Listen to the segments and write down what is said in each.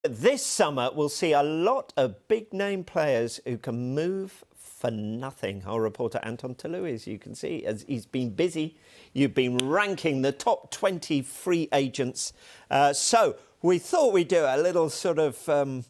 This summer, we'll see a lot of big-name players who can move for nothing. Our reporter Anton Toloui, as you can see, as he's been busy. You've been ranking the top 20 free agents. So we thought we'd do a little sort of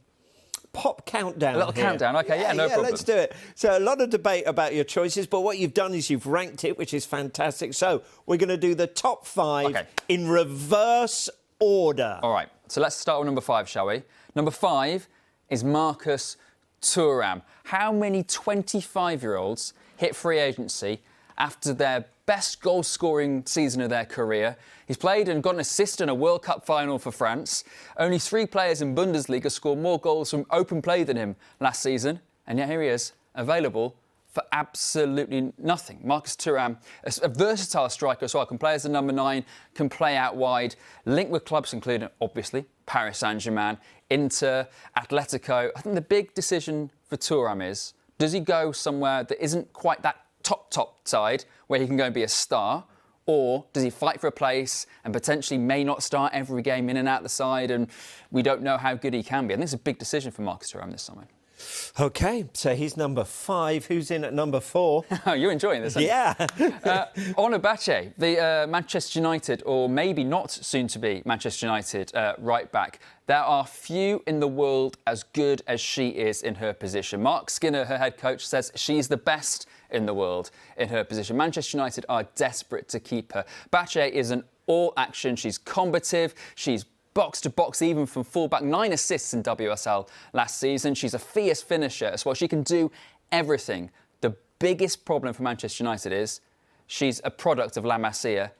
pop countdown. A little countdown, OK, yeah, no problem. Let's do it. So a lot of debate about your choices, but what you've done is you've ranked it, which is fantastic. So we're going to do the top 5 in reverse order. All right, so let's start with number 5, shall we? Number 5 is Marcus Thuram. How many 25-year-olds hit free agency after their best goal-scoring season of their career? He's played and got an assist in a World Cup final for France. Only 3 players in Bundesliga scored more goals from open play than him last season. And yet here he is, available for absolutely nothing. Marcus Thuram, a versatile striker as well, can play as a number 9, can play out wide, linked with clubs including, obviously, Paris Saint-Germain, Inter, Atletico. I think the big decision for Thuram is, does he go somewhere that isn't quite that top side, where he can go and be a star, or does he fight for a place and potentially may not start every game in and out the side, and we don't know how good he can be? I think it's a big decision for Marcus Thuram this summer. OK, so he's number 5. Who's in at number 4? You're enjoying this, aren't you? Yeah. Onabache, the Manchester United, or maybe not soon to be Manchester United right back. There are few in the world as good as she is in her position. Mark Skinner, her head coach, says she's the best in the world in her position. Manchester United are desperate to keep her. Bache is an all-action. She's combative. She's box-to-box, even from full-back. 9 assists in WSL last season. She's a fierce finisher as well. She can do everything. The biggest problem for Manchester United is she's a product of La Masia,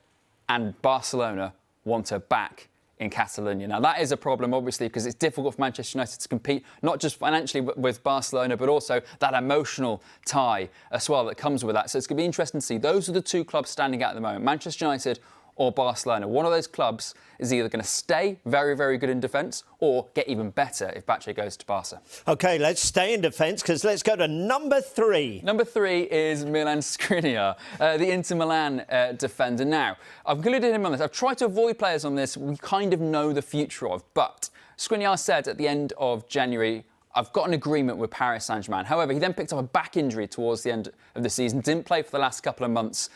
and Barcelona want her back in Catalonia. Now, that is a problem, obviously, because it's difficult for Manchester United to compete, not just financially with Barcelona, but also that emotional tie as well that comes with that. So it's going to be interesting to see. Those are the 2 clubs standing out at the moment, Manchester United or Barcelona. One of those clubs is either going to stay very, very good in defence or get even better if Bache goes to Barca. OK, let's stay in defence, because let's go to number 3. Number 3 is Milan Skriniar, the Inter Milan defender. Now, I've included him on this. I've tried to avoid players on this we kind of know the future of, but Skriniar said at the end of January, I've got an agreement with Paris Saint-Germain. However, he then picked up a back injury towards the end of the season, didn't play for the last couple of months.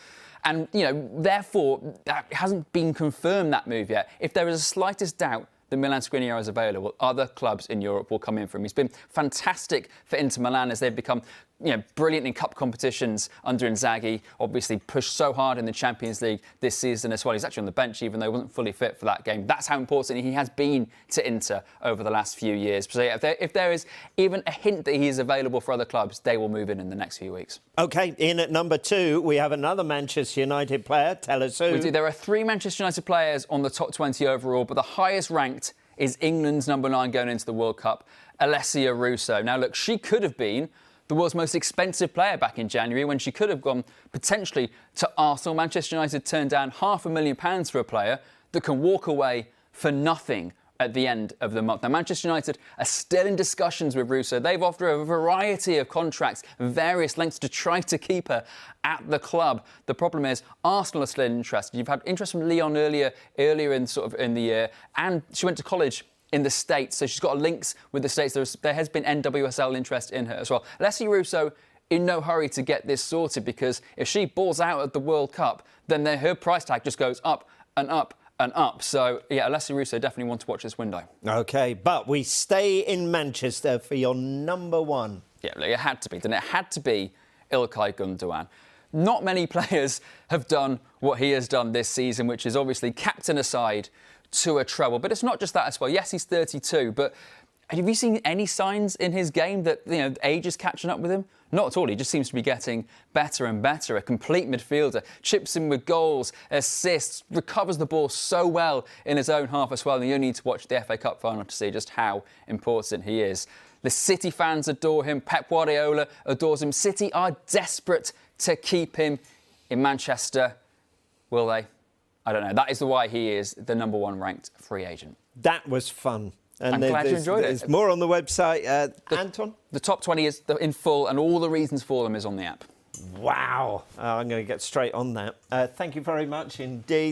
And, you know, therefore, that hasn't been confirmed, that move yet. If there is the slightest doubt that Milan Skriniar is available, other clubs in Europe will come in for him. He's been fantastic for Inter Milan as they've become, brilliant in cup competitions under Inzaghi. Obviously pushed so hard in the Champions League this season as well. He's actually on the bench, even though he wasn't fully fit for that game. That's how important he has been to Inter over the last few years. So yeah, if there is even a hint that he is available for other clubs, they will move in the next few weeks. OK, in at number 2, we have another Manchester United player. Tell us who. There are 3 Manchester United players on the top 20 overall, but the highest ranked is England's number 9 going into the World Cup, Alessia Russo. Now, look, she could have been the world's most expensive player back in January, when she could have gone potentially to Arsenal. Manchester United turned down £500,000 for a player that can walk away for nothing at the end of the month. Now, Manchester United are still in discussions with Russo. They've offered a variety of contracts, various lengths, to try to keep her at the club. The problem is Arsenal are still interested. You've had interest from Lyon earlier in the year, and she went to college in the States, so she's got links with the States. There has been NWSL interest in her as well. Alessia Russo in no hurry to get this sorted, because if she balls out at the World Cup, then her price tag just goes up and up and up. So, yeah, Alessia Russo definitely want to watch this window. OK, but we stay in Manchester for your number 1. Yeah, look, it had to be, didn't it? It had to be Ilkay Gundogan. Not many players have done what he has done this season, which is obviously captain aside to a treble. But it's not just that as well. Yes, he's 32, but have you seen any signs in his game that, age is catching up with him? Not at all. He just seems to be getting better and better. A complete midfielder. Chips in with goals, assists, recovers the ball so well in his own half as well. And you only need to watch the FA Cup final to see just how important he is. The City fans adore him. Pep Guardiola adores him. City are desperate to keep him in Manchester. Will they? I don't know. That is why he is the number 1 ranked free agent. That was fun. And I'm glad you enjoyed it. There's more on the website. Anton? The top 20 is in full, and all the reasons for them is on the app. Wow. I'm going to get straight on that. Thank you very much indeed.